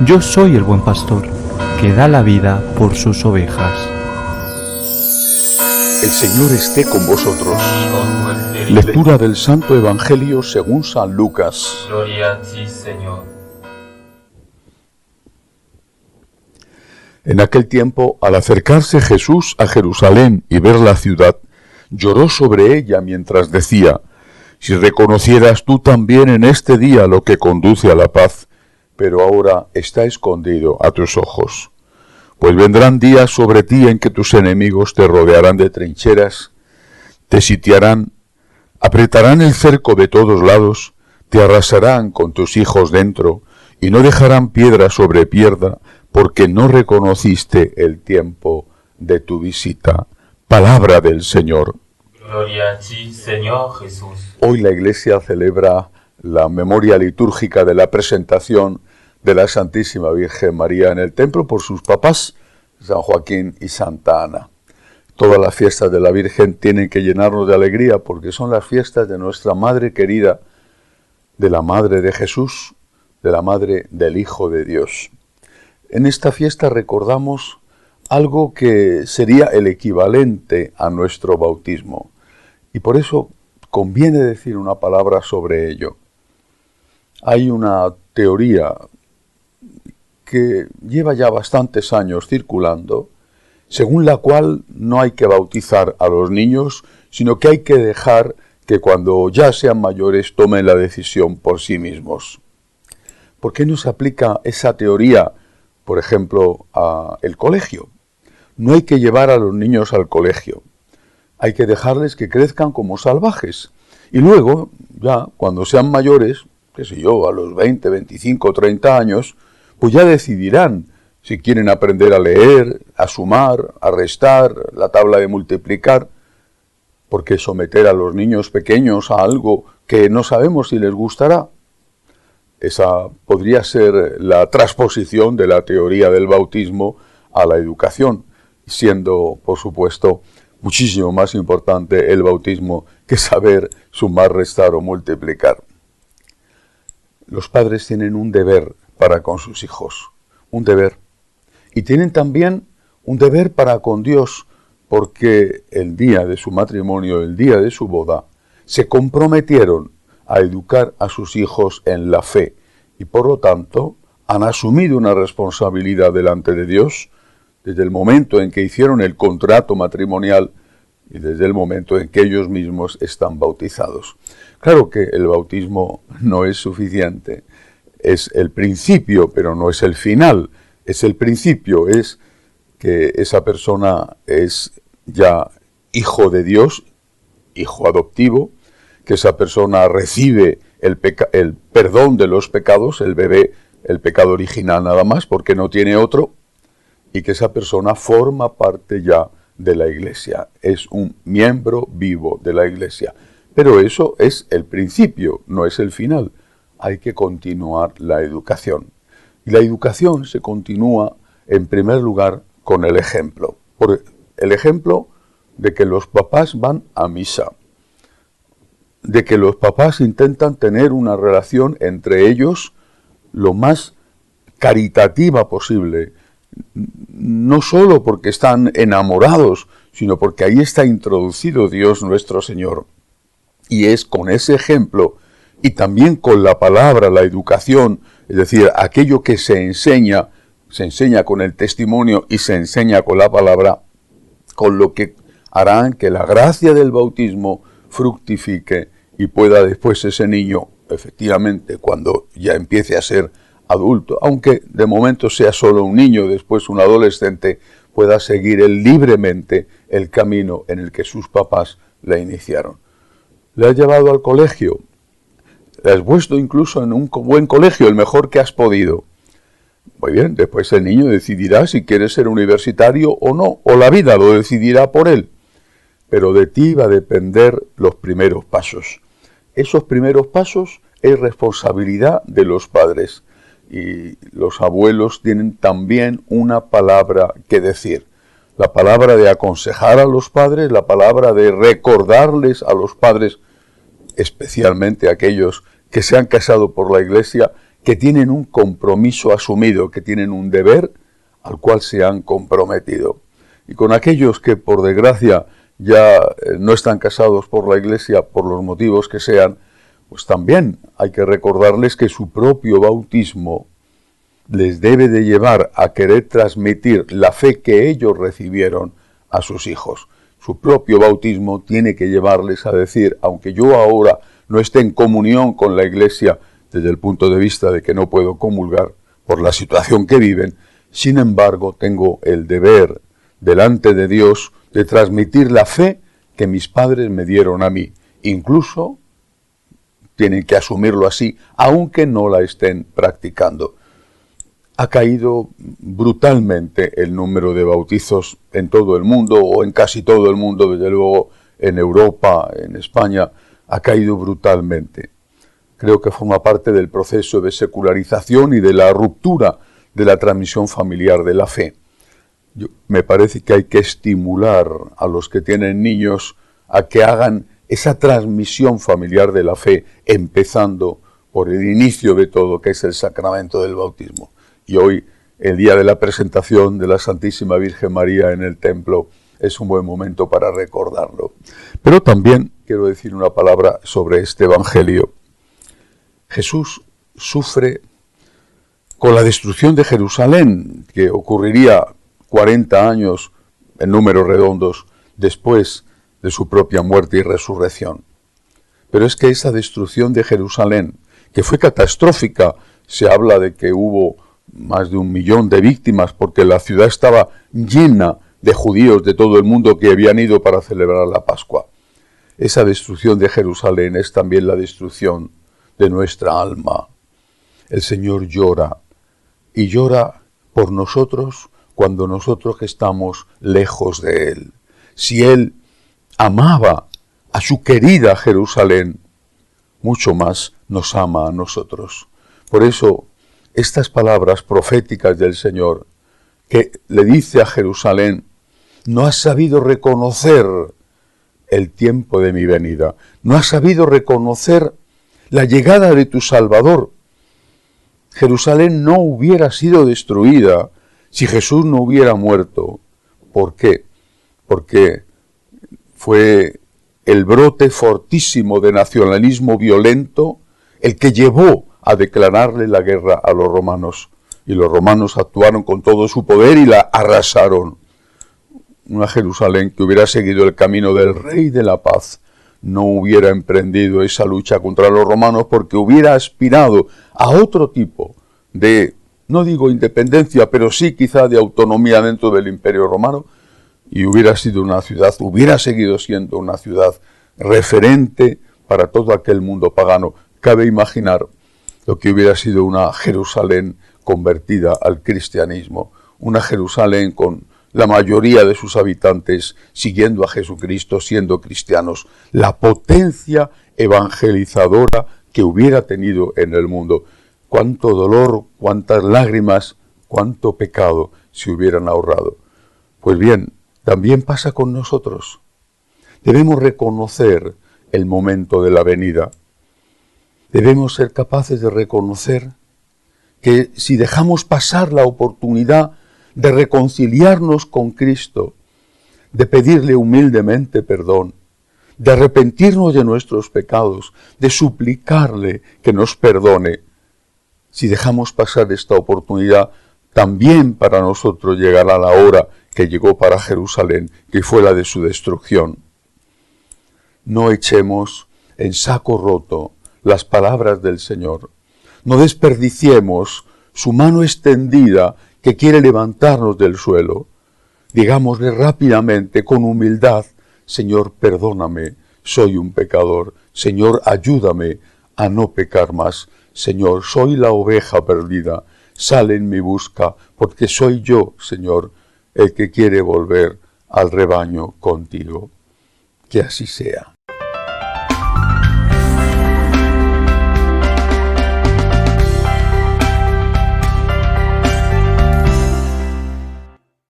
Yo soy el buen pastor, que da la vida por sus ovejas. El Señor esté con vosotros. Lectura del Santo Evangelio según San Lucas. Gloria a ti, Señor. En aquel tiempo, al acercarse Jesús a Jerusalén y ver la ciudad, lloró sobre ella mientras decía: si reconocieras tú también en este día lo que conduce a la paz, pero ahora está escondido a tus ojos. Pues vendrán días sobre ti en que tus enemigos te rodearán de trincheras, te sitiarán, apretarán el cerco de todos lados, te arrasarán con tus hijos dentro, y no dejarán piedra sobre piedra, porque no reconociste el tiempo de tu visita. Palabra del Señor. Gloria a ti, Señor Jesús. Hoy la Iglesia celebra la memoria litúrgica de la presentación de la Santísima Virgen María en el templo por sus papás, San Joaquín y Santa Ana. Todas las fiestas de la Virgen tienen que llenarnos de alegría porque son las fiestas de nuestra Madre querida, de la Madre de Jesús, de la Madre del Hijo de Dios. En esta fiesta recordamos algo que sería el equivalente a nuestro bautismo y por eso conviene decir una palabra sobre ello. Hay una teoría que lleva ya bastantes años circulando, según la cual no hay que bautizar a los niños, sino que hay que dejar que cuando ya sean mayores tomen la decisión por sí mismos. ¿Por qué no se aplica esa teoría, por ejemplo, al colegio? No hay que llevar a los niños al colegio, hay que dejarles que crezcan como salvajes. Y luego, ya cuando sean mayores, qué sé yo, a los 20, 25, 30 años, pues ya decidirán si quieren aprender a leer, a sumar, a restar, la tabla de multiplicar, porque someter a los niños pequeños a algo que no sabemos si les gustará. Esa podría ser la transposición de la teoría del bautismo a la educación, siendo, por supuesto, muchísimo más importante el bautismo que saber sumar, restar o multiplicar. Los padres tienen un deber para con sus hijos, un deber. Y tienen también un deber para con Dios, porque el día de su matrimonio, el día de su boda, se comprometieron a educar a sus hijos en la fe y por lo tanto han asumido una responsabilidad delante de Dios desde el momento en que hicieron el contrato matrimonial y desde el momento en que ellos mismos están bautizados. Claro que el bautismo no es suficiente, es el principio, pero no es el final. Es el principio, es que esa persona es ya hijo de Dios, hijo adoptivo, que esa persona recibe el perdón de los pecados, el bebé, el pecado original nada más, porque no tiene otro, y que esa persona forma parte ya de la Iglesia, es un miembro vivo de la Iglesia. Pero eso es el principio, no es el final. Hay que continuar la educación. Y la educación se continúa, en primer lugar, con el ejemplo. Por el ejemplo de que los papás van a misa, de que los papás intentan tener una relación entre ellos lo más caritativa posible, no solo porque están enamorados, sino porque ahí está introducido Dios nuestro Señor. Y es con ese ejemplo y también con la palabra, la educación, es decir, aquello que se enseña con el testimonio y se enseña con la palabra, con lo que harán que la gracia del bautismo fructifique y pueda después ese niño, efectivamente, cuando ya empiece a ser adulto, aunque de momento sea solo un niño, después un adolescente, pueda seguir él libremente el camino en el que sus papás le iniciaron. ¿Le has llevado al colegio? ¿Le has puesto incluso en un buen colegio, el mejor que has podido? Muy bien, después el niño decidirá si quiere ser universitario o no, o la vida lo decidirá por él. Pero de ti va a depender los primeros pasos. Esos primeros pasos es responsabilidad de los padres. Y los abuelos tienen también una palabra que decir. La palabra de aconsejar a los padres, la palabra de recordarles a los padres, especialmente a aquellos que se han casado por la Iglesia, que tienen un compromiso asumido, que tienen un deber al cual se han comprometido. Y con aquellos que, por desgracia, ya no están casados por la Iglesia, por los motivos que sean, pues también hay que recordarles que su propio bautismo les debe de llevar a querer transmitir la fe que ellos recibieron a sus hijos. Su propio bautismo tiene que llevarles a decir, aunque yo ahora no esté en comunión con la Iglesia desde el punto de vista de que no puedo comulgar por la situación que viven, sin embargo tengo el deber delante de Dios de transmitir la fe que mis padres me dieron a mí. Incluso tienen que asumirlo así, aunque no la estén practicando. Ha caído brutalmente el número de bautizos en todo el mundo, o en casi todo el mundo, desde luego en Europa, en España, ha caído brutalmente. Creo que forma parte del proceso de secularización y de la ruptura de la transmisión familiar de la fe. Me parece que hay que estimular a los que tienen niños a que hagan esa transmisión familiar de la fe, empezando por el inicio de todo, que es el sacramento del bautismo. Y hoy, el día de la presentación de la Santísima Virgen María en el templo, es un buen momento para recordarlo. Pero también quiero decir una palabra sobre este Evangelio. Jesús sufre con la destrucción de Jerusalén, que ocurriría 40 años, en números redondos, después de su propia muerte y resurrección. Pero es que esa destrucción de Jerusalén, que fue catastrófica, se habla de que hubo más de 1 millón de víctimas, porque la ciudad estaba llena de judíos de todo el mundo que habían ido para celebrar la Pascua. Esa destrucción de Jerusalén es también la destrucción de nuestra alma. El Señor llora, y llora por nosotros cuando nosotros estamos lejos de Él. Si Él amaba a su querida Jerusalén, mucho más nos ama a nosotros. Por eso, estas palabras proféticas del Señor, que le dice a Jerusalén, no has sabido reconocer el tiempo de mi venida, no has sabido reconocer la llegada de tu Salvador. Jerusalén no hubiera sido destruida si Jesús no hubiera muerto. ¿Por qué? Porque fue el brote fortísimo de nacionalismo violento el que llevó a declararle la guerra a los romanos. Y los romanos actuaron con todo su poder y la arrasaron. Una Jerusalén que hubiera seguido el camino del Rey de la Paz no hubiera emprendido esa lucha contra los romanos, porque hubiera aspirado a otro tipo de, no digo independencia, pero sí quizá de autonomía dentro del Imperio Romano, y hubiera sido una ciudad, hubiera seguido siendo una ciudad referente para todo aquel mundo pagano. Cabe imaginar lo que hubiera sido una Jerusalén convertida al cristianismo, una Jerusalén con la mayoría de sus habitantes siguiendo a Jesucristo, siendo cristianos, la potencia evangelizadora que hubiera tenido en el mundo. Cuánto dolor, cuántas lágrimas, cuánto pecado se hubieran ahorrado. Pues bien, también pasa con nosotros. Debemos reconocer el momento de la venida. Debemos ser capaces de reconocer que si dejamos pasar la oportunidad de reconciliarnos con Cristo, de pedirle humildemente perdón, de arrepentirnos de nuestros pecados, de suplicarle que nos perdone, si dejamos pasar esta oportunidad, también para nosotros llegará la hora que llegó para Jerusalén, que fue la de su destrucción. No echemos en saco roto las palabras del Señor. No desperdiciemos su mano extendida que quiere levantarnos del suelo. Digámosle rápidamente, con humildad, Señor, perdóname, soy un pecador. Señor, ayúdame a no pecar más. Señor, soy la oveja perdida. Sal en mi busca, porque soy yo, Señor, el que quiere volver al rebaño contigo. Que así sea.